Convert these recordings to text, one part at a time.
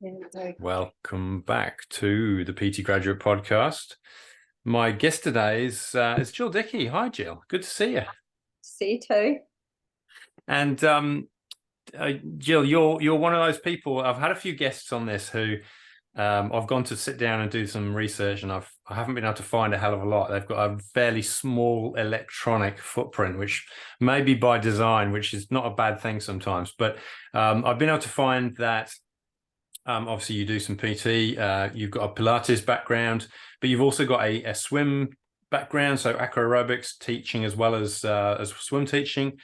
Yeah. Welcome back to the PT Graduate Podcast. My guest today is Jill Dickie. Hi, Jill. Good to see you. See you too. And Jill, you're one of those people. I've had a few guests on this who I've gone to sit down and do some research, and I haven't been able to find a hell of a lot. They've got a fairly small electronic footprint, which may be by design, which is not a bad thing sometimes. But I've been able to find that. Obviously, you do some PT. You've got a Pilates background, but you've also got a swim background, so aqua aerobics teaching as well as swim teaching,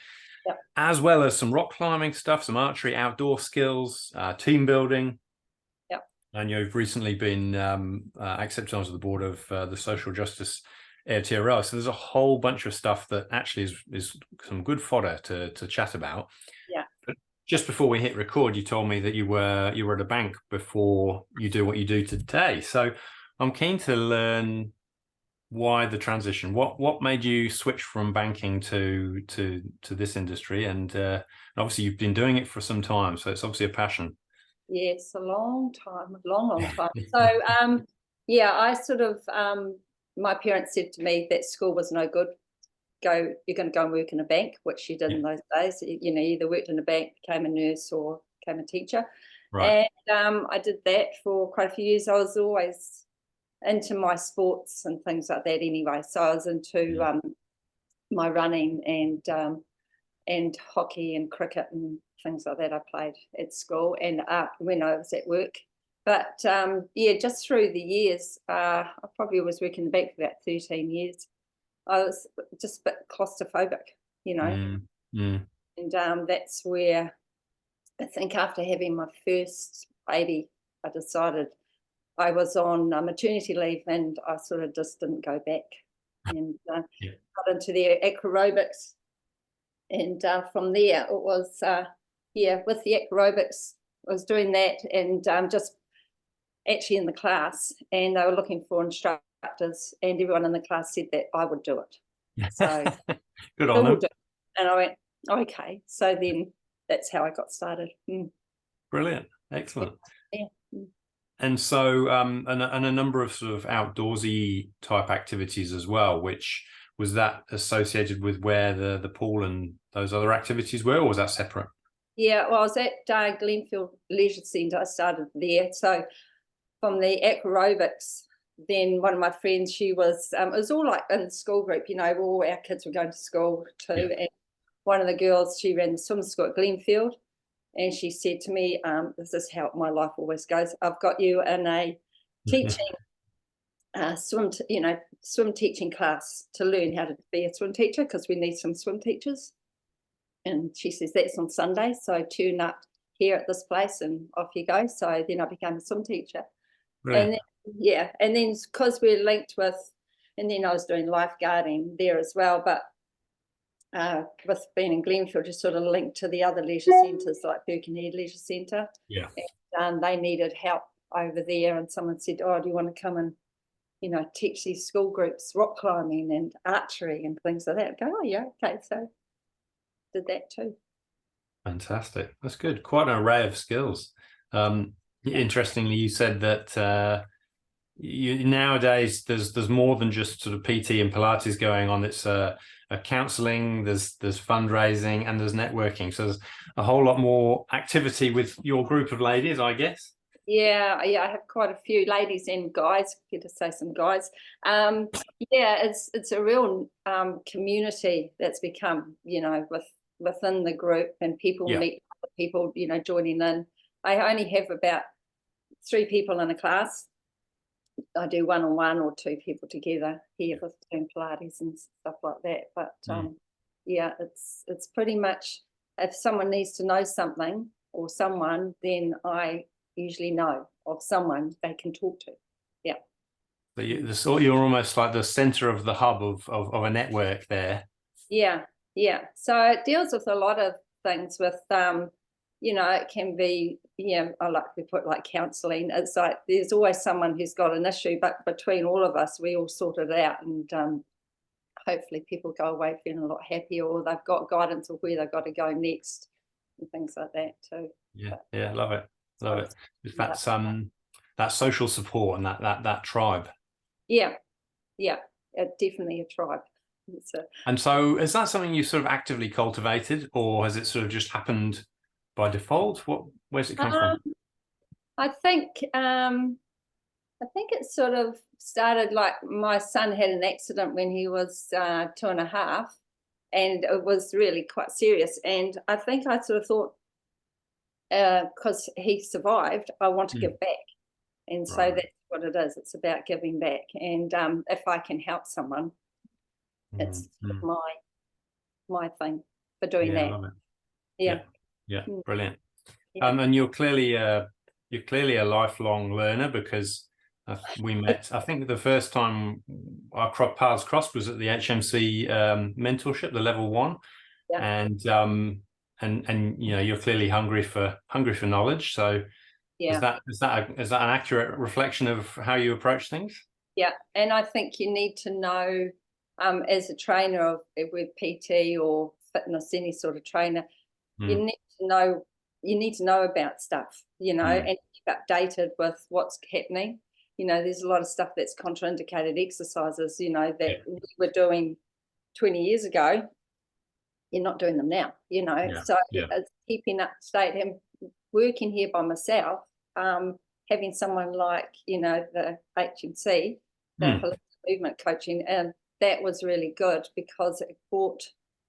Yep. as well as some rock climbing stuff, some archery, outdoor skills, team building. Yep. And you've recently been accepted onto the board of the Social Justice AFTRL. So there's a whole bunch of stuff that actually is some good fodder to chat about. Yeah. But just before we hit record, you told me that you were at a bank before you do what you do today. So I'm keen to learn why the transition. What made you switch from banking to this industry? And obviously you've been doing it for some time, so it's obviously a passion. Yes, a long time, long time. So I sort of my parents said to me that school was no good. You're going to go and work in a bank, which you did in those days. You know, either worked in a bank, became a nurse, or became a teacher. Right. And I did that for quite a few years. I was always into my sports and things like that anyway. So I was into my running and hockey and cricket and things like that. I played at school and when I was at work. But just through the years, I probably was working in the bank for about 13 years. I was just a bit claustrophobic, you know. And that's where I think after having my first baby, I decided I was on maternity leave and I sort of just didn't go back and got into the aerobics. And from there, it was, with the aerobics, I was doing that and just actually in the class, and they were looking for instructors, and everyone in the class said that I would do it. So good on them. And I went, okay. So then that's how I got started. Brilliant. Excellent. Yeah. And so, and a number of sort of outdoorsy type activities as well, which was that associated with where the pool and those other activities were, or was that separate? Yeah, well, I was at Glenfield Leisure Centre. I started there. So from the aerobics, then one of my friends, she was, it was all like in the school group, you know, all our kids were going to school too. Yeah. And one of the girls, she ran the swim school at Glenfield. And she said to me, this is how my life always goes. I've got you in a teaching swim teaching class to learn how to be a swim teacher because we need some swim teachers. And she says, that's on Sunday. So I tune up here at this place and off you go. So then I became a swim teacher. Right. And then because we're linked with, and then I was doing lifeguarding there as well. But with being in Glenfield, you're sort of linked to the other leisure centres like Birkenhead Leisure Centre. Yeah. And they needed help over there. And someone said, oh, do you want to come and, you know, teach these school groups rock climbing and archery and things like that? I go, oh, yeah, okay. So did that too. Fantastic. That's good. Quite an array of skills. Interestingly, you said that nowadays there's more than just sort of PT and Pilates going on. It's a counselling, there's fundraising, and there's networking. So there's a whole lot more activity with your group of ladies, I guess. Yeah, I have quite a few ladies and guys. Get to say some guys. It's a real community that's become, you know, within the group, and people meet other people, you know, joining in. I only have about 3 people in a class. I do one-on-one or 2 people together here with doing Pilates and stuff like that. But it's pretty much if someone needs to know something or someone, then I usually know of someone they can talk to. Yeah. So you're almost like the center of the hub of a network there. Yeah. So it deals with a lot of things with you know, it can be, I like to put like counselling. It's like there's always someone who's got an issue, but between all of us, we all sort it out, and hopefully people go away feeling a lot happier, or they've got guidance of where they've got to go next and things like that too. Yeah, love it. Love it. That's that social support and that tribe. Yeah, definitely a tribe. And so is that something you sort of actively cultivated, or has it sort of just happened by default? Where's it come from? I think it sort of started, like, my son had an accident when he was 2.5, and it was really quite serious. And I think I sort of thought, because he survived, I want to give back. And so Right. that's what it is. It's about giving back. And if I can help someone, it's my thing for doing that. I love it. Yeah. Yeah. Brilliant. Yeah. And you're clearly a lifelong learner, because we met, I think the first time our paths crossed was at the HMC mentorship, the level 1. Yeah. And you know, you're clearly hungry for knowledge. So is that an accurate reflection of how you approach things? Yeah. And I think you need to know, as a trainer with PT or fitness, any sort of trainer, you need to know about stuff, you know, and keep updated with what's happening. You know, there's a lot of stuff that's contraindicated exercises, you know, that we were doing 20 years ago. You're not doing them now, you know. So it's keeping up to date. And working here by myself, having someone like, you know, the HMC, the holistic movement coaching, and that was really good, because it brought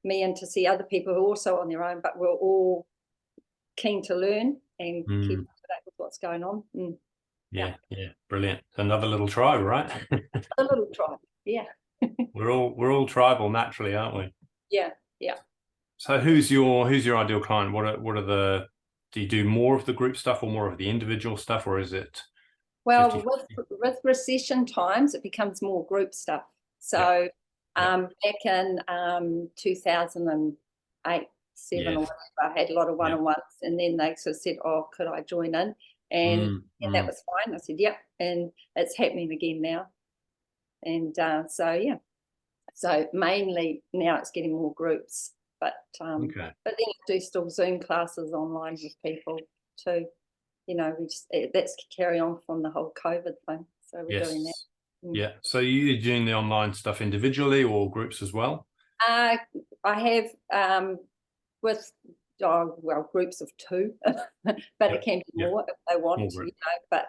me in to see other people who are also on their own, but we're all keen to learn and keep up to date with what's going on. Yeah, brilliant. Another little tribe, right? A little tribe, yeah. We're all tribal naturally, aren't we? Yeah. So who's your ideal client? Do you do more of the group stuff or more of the individual stuff, or is it? Well, with recession times, it becomes more group stuff. So back in 2008, 7 or whatever, I had a lot of one-on-ones, and then they sort of said, "Oh, could I join in?" And that was fine. I said, "Yeah," and it's happening again now. And so mainly now it's getting more groups, but then I do still Zoom classes online with people too. You know, that's carry on from the whole COVID thing. So we're doing that. Yeah. So you're doing the online stuff individually or groups as well? I have with groups of 2, but it can be more if they want, you know. But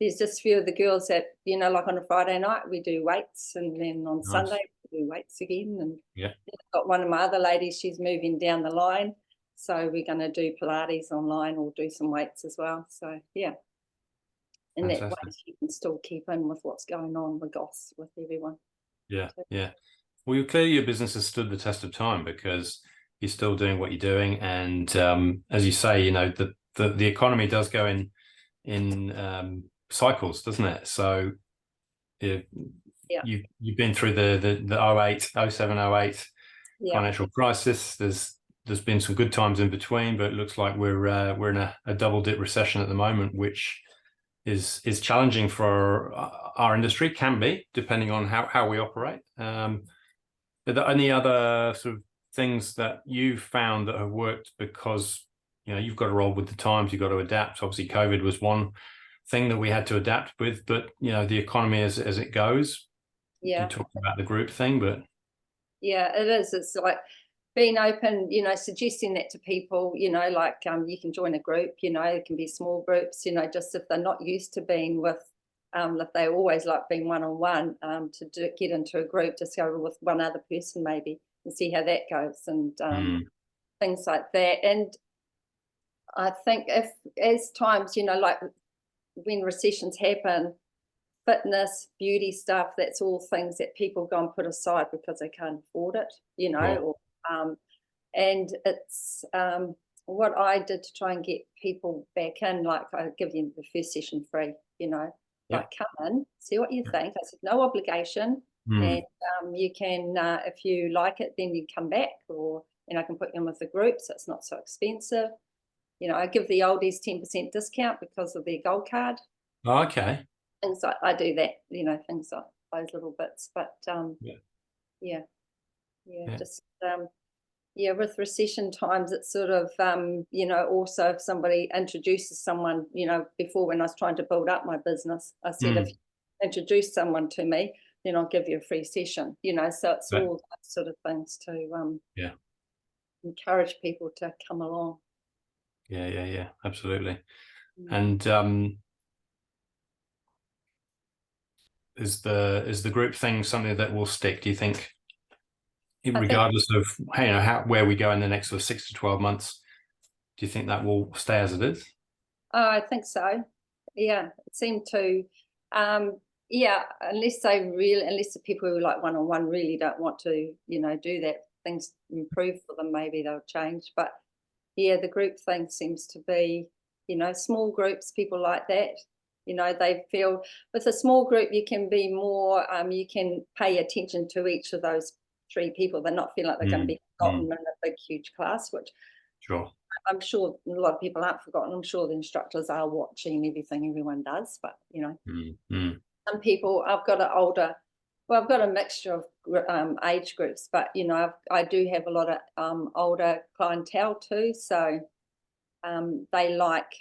there's just a few of the girls that, you know, like on a Friday night we do weights, and then on Sunday we do weights again. And I've got one of my other ladies, she's moving down the line, so we're going to do Pilates online or do some weights as well. So and that way you can still keep in with what's going on with GOS, with everyone. Well, clearly your business has stood the test of time, because you're still doing what you're doing, and as you say, you know, the economy does go in cycles, doesn't it? So you've been through the 07, 08 financial crisis. There's been some good times in between, but it looks like we're in a double dip recession at the moment, which is challenging for our industry, can be, depending on how we operate. Are there any other sort of things that you've found that have worked, because, you know, you've got to roll with the times, you've got to adapt? Obviously COVID was one thing that we had to adapt with, but, you know, the economy as it goes. You talked about the group thing, but it is. It's like being open, you know, suggesting that to people, you know, like you can join a group, you know, it can be small groups, you know, just if they're not used to being with, if they always like being one-on-one, to get into a group, just go with one other person maybe and see how that goes, and things like that. And I think as times, you know, like when recessions happen, fitness, beauty stuff, that's all things that people go and put aside because they can't afford it, you know. And it's what I did to try and get people back in, like I give you the first session free, you know, like come in, see what you think. I said, no obligation. And you can, if you like it, then you come back, or, you know, I can put you in with a group so it's not so expensive. You know, I give the oldies 10% discount because of their gold card. Okay. Things like I do that, you know, things like those little bits. But just yeah, with recession times, it's sort of, you know, also if somebody introduces someone, you know, before when I was trying to build up my business, I said, if you introduce someone to me, then I'll give you a free session, you know, so it's all those sort of things to encourage people to come along. Yeah, absolutely. And is the group thing something that will stick, do you think, regardless of, you know, where we go in the next sort of 6 to 12 months? Do you think that will stay as it is? I think so. Yeah, it seemed to. Yeah, unless the people who like one-on-one really don't want to, you know, do that, things improve for them, maybe they'll change. But yeah, the group thing seems to be, you know, small groups, people like that. You know, they feel with a small group you can be more, you can pay attention to each of those 3 people. They're not feeling like they're going to be forgotten in a big, huge class, which I'm sure a lot of people aren't forgotten. I'm sure the instructors are watching everything everyone does, but you know, some people, I've got a mixture of age groups, but you know, I do have a lot of older clientele too. So they like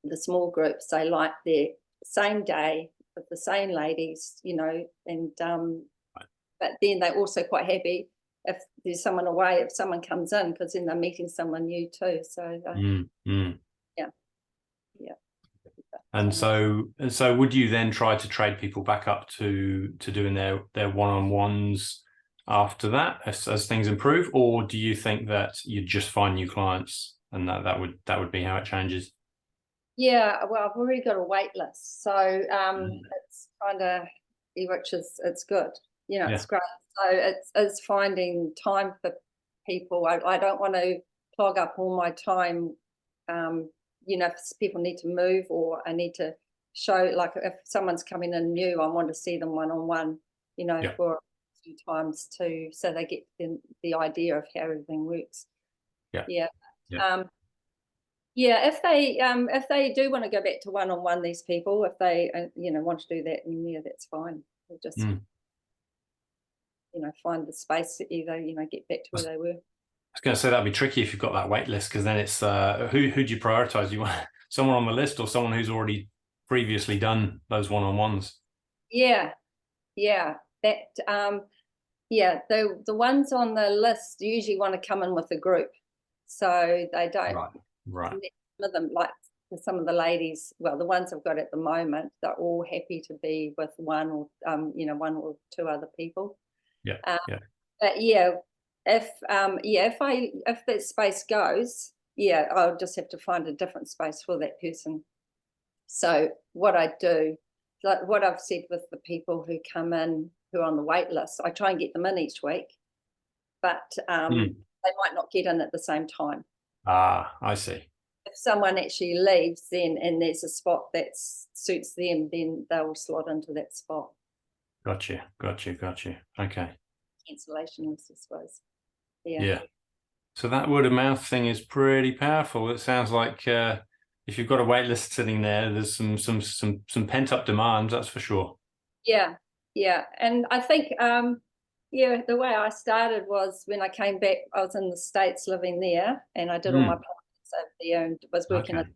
the small groups. They like their same day with the same ladies, you know, and but then they're also quite happy if there's someone away, if someone comes in, because then they're meeting someone new too. So yeah. And so would you then try to trade people back up to doing their one-on-ones after that as things improve, or do you think that you just find new clients and that would be how it changes? Yeah, well, I've already got a wait list, so it's kind of, it's good, you know, it's great. So it's finding time for people. I don't want to clog up all my time. You know, if people need to move or I need to show, like if someone's coming in new, I want to see them one-on-one, you know, for 2 times too, so they get the idea of how everything works. Yeah, if they do want to go back to one-on-one, these people, if they you know, want to do that, then yeah, that's fine. We'll just you know, find the space to either, you know, get back to where they were. I was going to say that'd be tricky if you've got that wait list, because then it's who do you prioritize? You want someone on the list or someone who's already previously done those one-on-ones? Yeah, that yeah, the ones on the list usually want to come in with a group, so they don't. Right. Some of them, like some of the ladies, well, the ones I've got at the moment, they're all happy to be with one or you know, 1 or 2 other people. But yeah, if that space goes, yeah, I'll just have to find a different space for that person. So what I do, like what I've said with the people who come in who are on the wait list, I try and get them in each week, but they might not get in at the same time. I see. If someone actually leaves then and there's a spot that suits them, then they'll slot into that spot. Got you. Okay. Cancellation list, I suppose. Yeah. So that word of mouth thing is pretty powerful. It sounds like if you've got a wait list sitting there, there's some pent up demand, that's for sure. Yeah. And I think the way I started was when I came back, I was in the States living there, and I did all my pilates over there and was working as a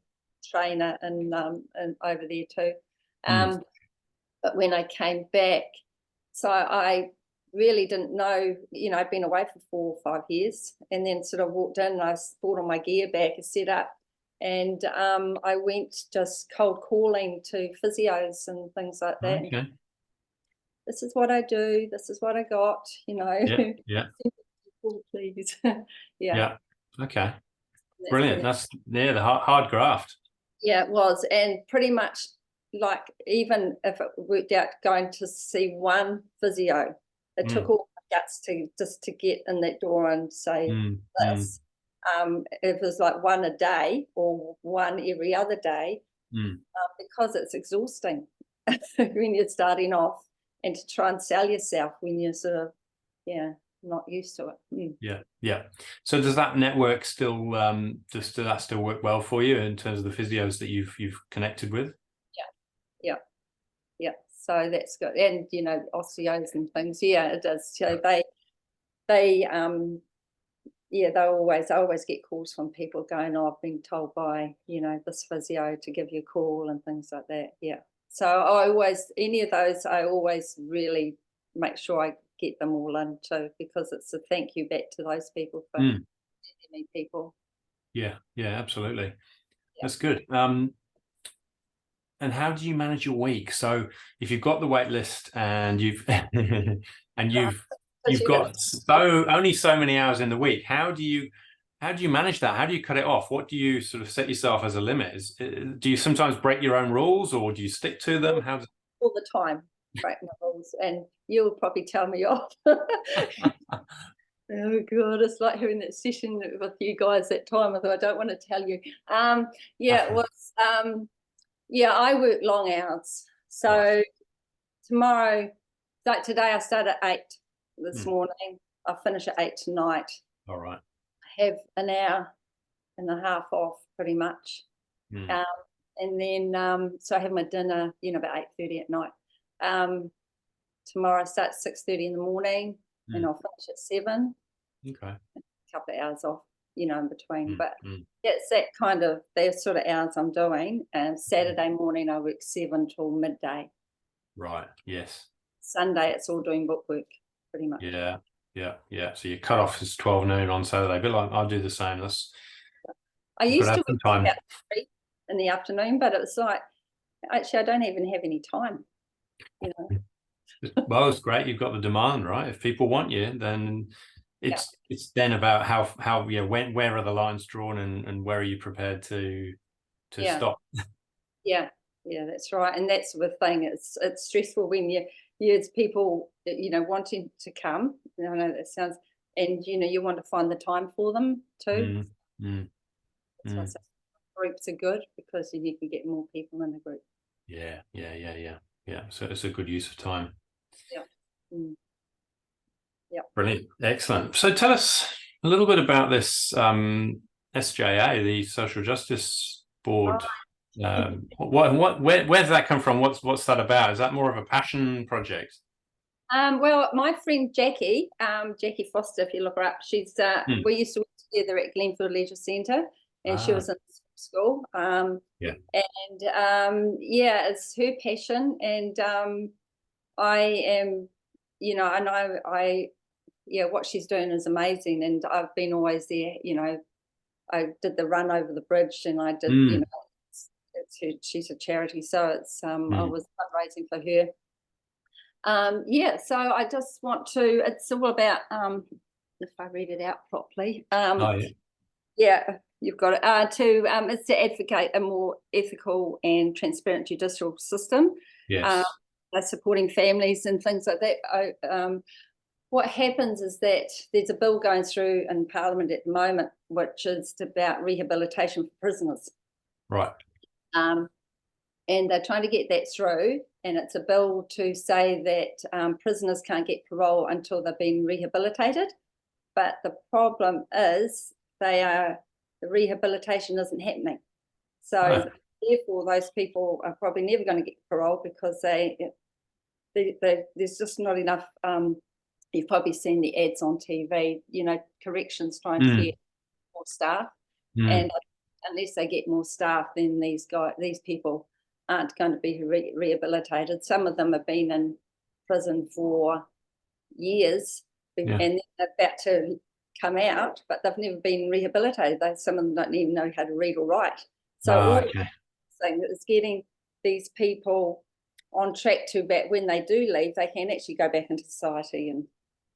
trainer and over there too. But when I came back, so I really didn't know, you know, I'd been away for 4 or 5 years, and then sort of walked in and I brought all my gear back and set up, and I went just cold calling to physios and things like that. Okay. This is what I do, this is what I got, you know. Yeah. Please. Okay. Brilliant. That's the hard graft. Yeah, it was. And pretty much, like, even if it worked out going to see one physio, it took all my guts to get in that door and say this. It was like 1 a day or 1 every other day, because it's exhausting when you're starting off, and to try and sell yourself when you're sort of not used to it. Yeah. So does that network still does that still work well for you in terms of the physios that you've connected with? Yeah. So that's good. And you know, osteos and things, it does. So they yeah, I always get calls from people going, "Oh, I've been told by, this physio to give you a call," and things like that. Yeah. So any of those, I always really make sure I get them all in too, because it's a thank you back to those people for sending me people. Yeah, absolutely. Yeah. That's good. And how do you manage your week? So if you've got the wait list and you've got only so many hours in the week, how do you manage that? How do you cut it off? What do you sort of set yourself as a limit? Do you sometimes break your own rules, or do you stick to them? All the time, break my rules, and you'll probably tell me off. Oh God, it's like having that session with you guys that time, although I don't want to tell you. It was I work long hours. So Right. tomorrow, like today, I start at 8 this morning. I'll finish at 8 tonight. All right. I have an hour and a half off pretty much. And then, so I have my dinner, about 8:30 at night. Tomorrow I start at 6:30 in the morning, and I'll finish at 7. Okay. A couple of hours off, in between. But that's the sort of hours I'm doing. And Saturday morning I work 7 till midday. Right. Yes. Sunday it's all doing book work, pretty much. Yeah. So your cutoff is 12 noon on Saturday. But I'll do the same. I used to work time about 3 in the afternoon, but it was like, actually I don't even have any time. Well, it's great you've got the demand, right? If people want you, then it's then about how where are the lines drawn, and where are you prepared to stop? Yeah, that's right. And that's the thing. It's stressful when it's people wanting to come. I know that sounds, and you want to find the time for them too. That's why I say groups are good, because you can get more people in the group. Yeah. So it's a good use of time. Yeah. Yeah. Brilliant. Excellent. So tell us a little bit about this SJA, the Social Justice Board. Where does that come from? What's that about? Is that more of a passion project? Well, my friend Jackie Foster, if you look her up, she's we used to work together at Glenfield Leisure Centre, and she was in school. It's her passion, and I am, I know what she's doing is amazing, and I've been always there. I did the run over the bridge, and I did, she's a charity, so it's I was fundraising for her. So I just want to, it's all about, if I read it out properly, you've got it, it's to advocate a more ethical and transparent judicial system. Yes. Supporting families and things like that. What happens is that there's a bill going through in Parliament at the moment, which is about rehabilitation for prisoners. Right. And they're trying to get that through, and it's a bill to say that prisoners can't get parole until they've been rehabilitated. But the problem is the rehabilitation isn't happening. So therefore, those people are probably never going to get parole, because there's just not enough. You've probably seen the ads on TV, corrections trying to get more staff. And unless they get more staff, then these people aren't going to be rehabilitated. Some of them have been in prison for years, and they're about to come out, but they've never been rehabilitated. Some of them don't even know how to read or write. So all thing is getting these people on track to back when they do leave, they can actually go back into society. And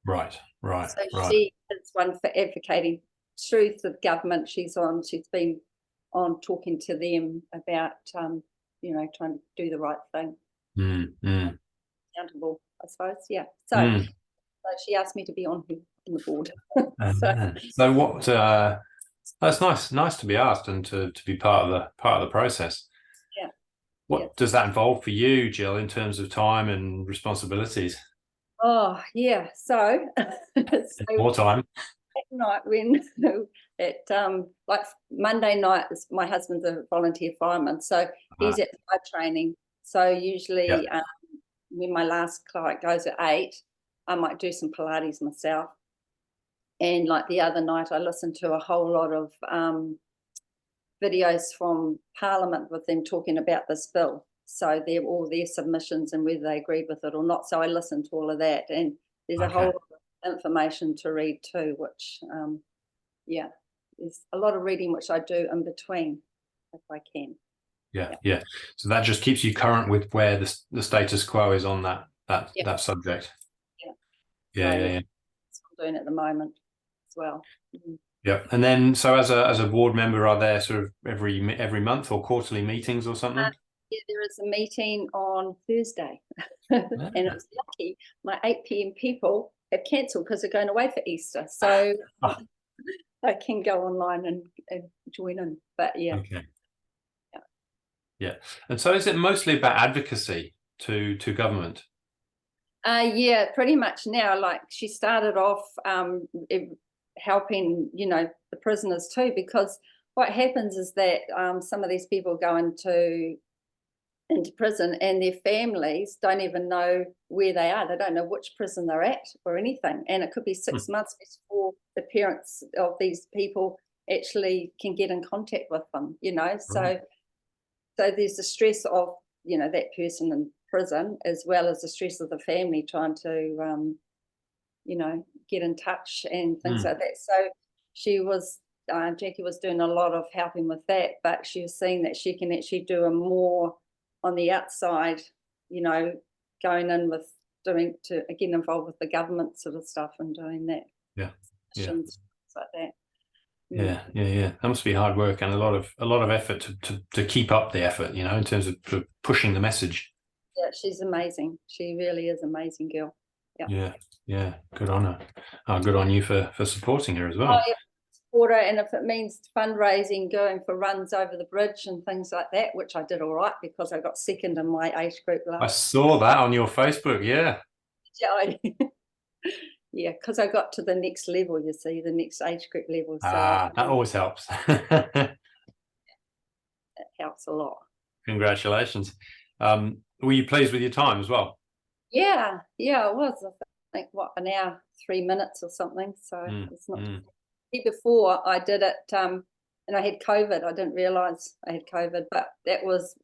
right. So she is one for advocating truth of government. She's been on talking to them about trying to do the right thing. Accountable, I suppose. Yeah. So she asked me to be on the board. So what? That's nice to be asked and to be part of the process. Yeah. What does that involve for you, Jill, in terms of time and responsibilities? Oh yeah. So more time. At night, when like Monday night, my husband's a volunteer fireman, so he's at fire training. So usually when my last client goes at 8, I might do some Pilates myself, And like the other night, I listened to a whole lot of videos from Parliament with them talking about this bill. So they're all their submissions and whether they agreed with it or not. So I listened to all of that, and there's a whole lot of information to read too, which yeah, there's a lot of reading which I do in between if I can. Yeah. So that just keeps you current with where the status quo is on that subject. Yeah. That's what I'm doing at the moment as well. Yeah. And then, so as a board member, are there sort of every month or quarterly meetings or something? Yeah, there is a meeting on Thursday, and it's lucky my 8 p.m. people have cancelled because they're going away for Easter, so I can go online and join in. But yeah. Okay. Yeah. And so is it mostly about advocacy to government? Yeah, pretty much now. Like she started off helping, the prisoners too, because what happens is that some of these people go into prison and their families don't even know where they are. They don't know which prison they're at or anything. And it could be 6 months before the parents of these people actually can get in contact with them, So there's the stress of, that person in prison, as well as the stress of the family trying to, get in touch and things like that. So she was, Jackie was doing a lot of helping with that, but she was seeing that she can actually do a more on the outside, going in with to get involved with the government sort of stuff and doing that. Things like that. Yeah. That must be hard work and a lot of effort to keep up the effort, in terms of pushing the message. Yeah, she's amazing. She really is an amazing girl. Yeah. Good on her. Good on you for supporting her as well. Support her, and if it means fundraising, going for runs over the bridge and things like that, which I did all right because I got second in my age group last. I saw that on your Facebook. Yeah. Yeah, because I got to the next level, you see, the next age group level. So that always helps. It helps a lot. Congratulations. Were you pleased with your time as well? Yeah, it was. I think, an hour, 3 minutes or something. So it's not. Before I did it, and I had COVID. I didn't realise I had COVID, but that was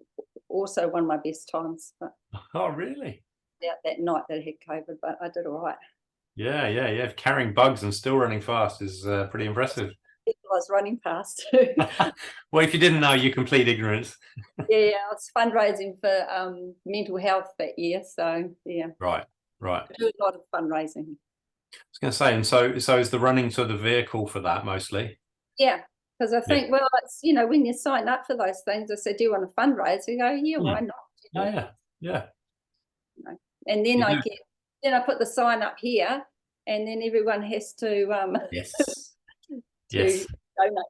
also one of my best times. But, oh, really? Yeah, that night that I had COVID, but I did all right. Yeah. Carrying bugs and still running fast is pretty impressive. I was running past too. Well, if you didn't know, you complete ignorance. Yeah, I was fundraising for mental health that year, so yeah. Right. I do a lot of fundraising. I was going to say, and so is the running sort of the vehicle for that mostly? Yeah, because I think, well, it's when you sign up for those things, I said, "Do you want to fundraise?" You go, "Yeah, why not?" Yeah. And then I put the sign up here, and then everyone has to yes. donate.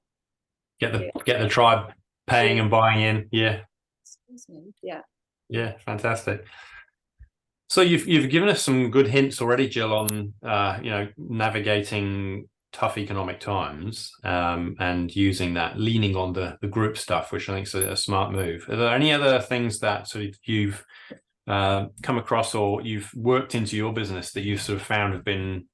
Get the tribe paying and buying in. Yeah. Excuse me. Yeah. Yeah, fantastic. So you've given us some good hints already, Jill, on navigating tough economic times and using that, leaning on the group stuff, which I think is a smart move. Are there any other things that sort of you've come across or you've worked into your business that you've sort of found have been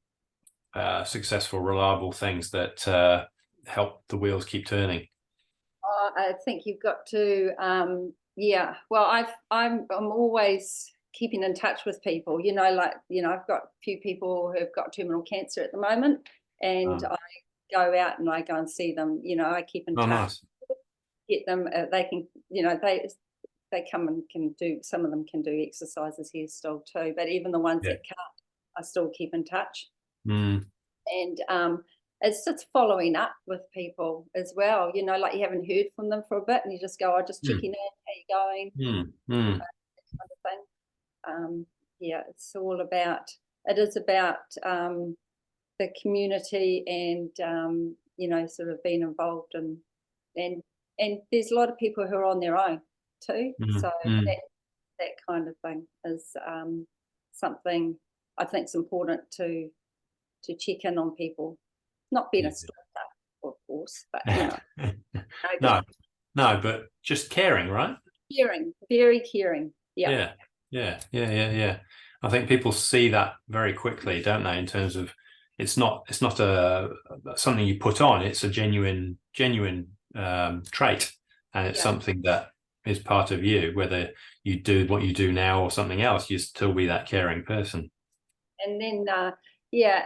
successful, reliable things that help the wheels keep turning? I think you've got to, well, I'm always keeping in touch with people, I've got a few people who've got terminal cancer at the moment, and I go out and I go and see them, I keep in touch. Nice. Get them, they can, they come and can do, some of them can do exercises here still too, but even the ones that can't, I still keep in touch. And it's just following up with people as well, like you haven't heard from them for a bit and you just go, just checking in, how you going, that kind of thing. It's all about, it is about the community and sort of being involved and there's a lot of people who are on their own too, so that kind of thing is something I think is important to check in on people, not being a stalker, of course, but no, but just caring, right? Very caring. Yeah. I think people see that very quickly, don't they, in terms of it's not a something you put on. It's a genuine trait, and it's something that is part of you. Whether you do what you do now or something else, you still be that caring person. And then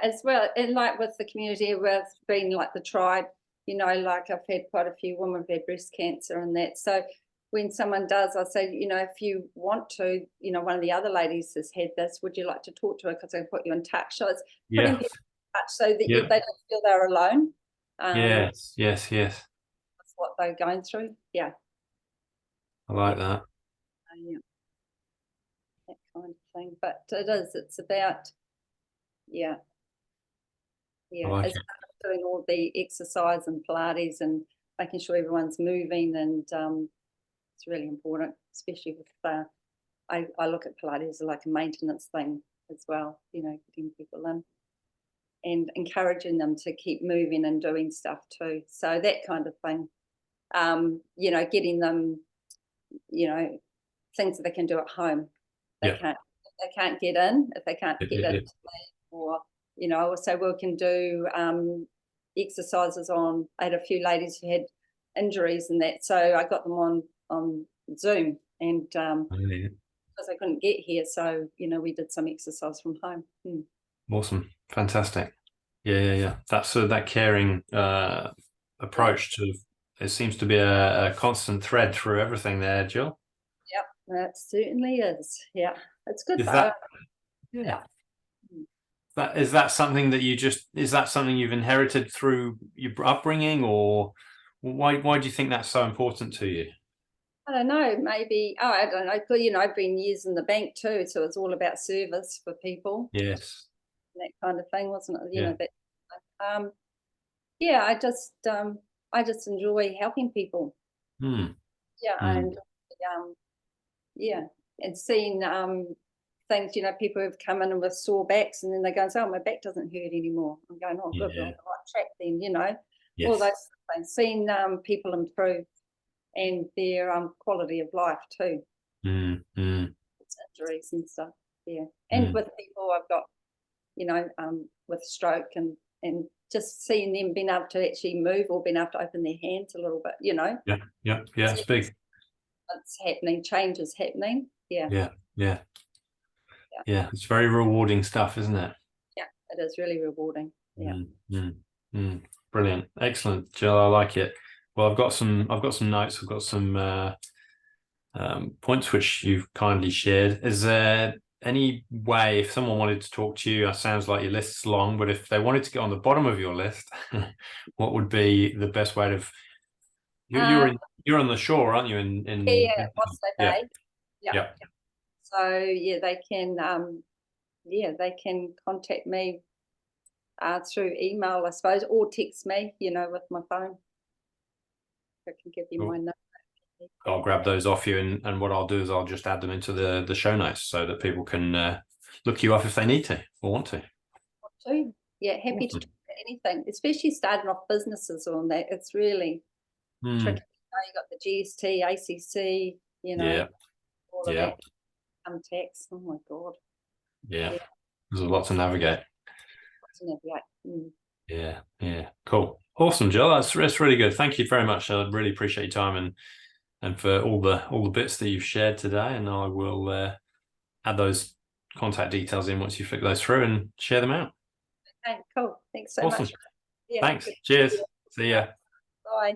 as well, and like with the community, with being like the tribe, you know, like I've had quite a few women who've had breast cancer and that. So when someone does, I say, you know, if you want to, you know, one of the other ladies has had this, would you like to talk to her? Because I can put you in touch. So it's putting people in touch so that they don't feel they're alone. Yes. That's what they're going through. Yeah. I like that. Yeah. That kind of thing. But it's about, it's doing all the exercise and Pilates and making sure everyone's moving, and it's really important, especially with I look at Pilates as like a maintenance thing as well, you know, getting people in and encouraging them to keep moving and doing stuff too. So that kind of thing, you know, getting them, you know, things that they can do at home. They can't get in, if they can't get in, or, you know, so we can do exercises on. I had a few ladies who had injuries and that, so I got them on Zoom, and because I couldn't get here, so you know, we did some exercise from home. Awesome, fantastic. That's that caring approach to it seems to be a constant thread through everything there, Jill. Yep, that certainly is. Yeah, it's good. Is that something that is that something you've inherited through your upbringing, or why do you think that's so important to you? I don't know, maybe, I don't know, you know, I've been years in the bank too, so it's all about service for people. Yes. That kind of thing, wasn't it? You know, that I just enjoy helping people. And and seeing things, you know, people who've come in with sore backs and then they go and say, oh, my back doesn't hurt anymore. I'm going, oh, good, we're on the right track then, you know. All those things, seeing people improve and their quality of life too. Injuries and stuff, and with people I've got, you know, with stroke and just seeing them being able to actually move or being able to open their hands a little bit, you know. It's big. It's happening, change is happening. It's very rewarding stuff, isn't it? Yeah, it is really rewarding. Brilliant, excellent, Jill. I like it. Well, I've got some notes. I've got some points which you've kindly shared. Is there any way, if someone wanted to talk to you, it sounds like your list's long, but if they wanted to get on the bottom of your list, what would be the best way to? You're on the shore, aren't you? In Mosslow Bay. So they can contact me through email, I suppose, or text me, you know, with my phone. I can give you my number. I'll grab those off you, and what I'll do is I'll just add them into the show notes so that people can look you up if they need to or want to. Yeah, happy to talk about anything, especially starting off businesses on that. It's really tricky. You know, you got the GST, ACC, you know, all of that. Tax. Oh my God. There's a lot to navigate. Cool, awesome, Jill. That's really good. Thank you very much. I really appreciate your time and for all the bits that you've shared today. And I will add those contact details in once you flick those through and share them out. Okay, cool. Thanks so much. Thanks. Cheers. See ya. Bye.